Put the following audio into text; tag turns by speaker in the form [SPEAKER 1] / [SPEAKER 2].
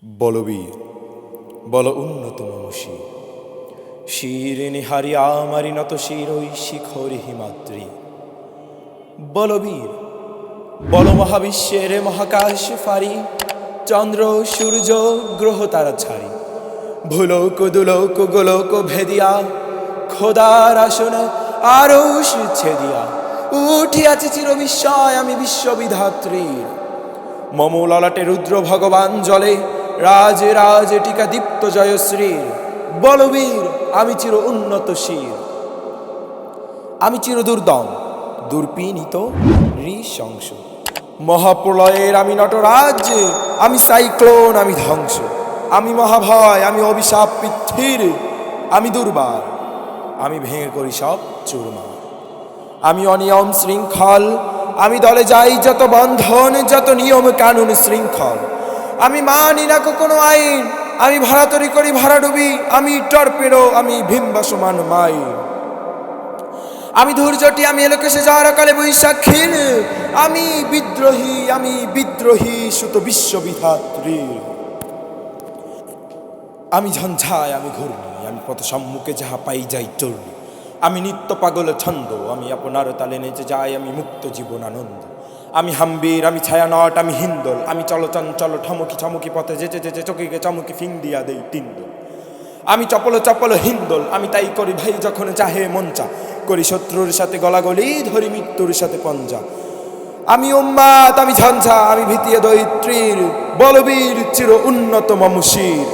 [SPEAKER 1] বলবীর বল উন্নত মনুষী শির নিহারি আমারি নত শির ওই শিখরি হিমাদ্রি। বলবীর বল মহাবিশ্বের মহাকাশ ফারি চন্দ্র সূর্য গ্রহ তারা ছাড়ি ভুলোক দুলোক গোলোক ভেদিয়া খোদার আসন আরশ ছেদিয়া উঠিয়াছে চির বিস্ময় আমি বিশ্ববিধাত্রীর। মম ললাটে রুদ্র ভগবান জলে রাজ রাজ টিকা দীপ্ত জয়শ্রীর। বলবীর আমি চির উন্নত শির, আমি চির দুর্দম দুর্পিনিত নৃশংস। মহাপ্রলয়ের আমি নটরাজ, আমি সাইক্লোন আমি ধ্বংস। আমি মহাভয় আমি অভিশাপ পৃথ্বীর, আমি দুর্বার আমি ভেঙে করি সব চুরমার। আমি অনিয়ম শৃঙ্খল, আমি দলে যাই যত বন্ধন যত নিয়ম কানুন শৃঙ্খল। আমি মানি না কোনো আইন, আমি ভাড়াতরি করি ভাড়াডুবি, আমি টর্পেডো আমি ভিমবাসমান মাইন। আমি ধৈর্যটি আমি এলোকেশে যাওয়ার কালে বৈশাখীর, আমি বিদ্রোহী সুত বিশ্ববিধাত্রী। আমি ঝঞ্ঝায় আমি ঘূর্ণি, আমি পথ সম্মুখে যাহা পাই যাই চূর্ণি। আমি নিত্য পাগল ছন্দ, আমি আপনার তালে নেচে যাই আমি মুক্ত জীবন আনন্দ। আমি হাম্বির আমি ছায়ানট আমি হিন্দল, আমি চলচঞ্চল ঠমকি ঠমকি পথে যেচে যেচে চকিকে চমকি ফিং দিয়া দেই তিন্দল। আমি চপল চপল হিন্দল, আমি তাই করি ভাই যখন চাহে মঞ্চা, করি শত্রুর সাথে গলাগলি ধরি মৃত্যুর সাথে পঞ্জা। আমি উম্মাদ আমি ঝঞ্ঝা আমি ভীতিয়ে দৈত্রীর, বলবীর চির উন্নত মম শির।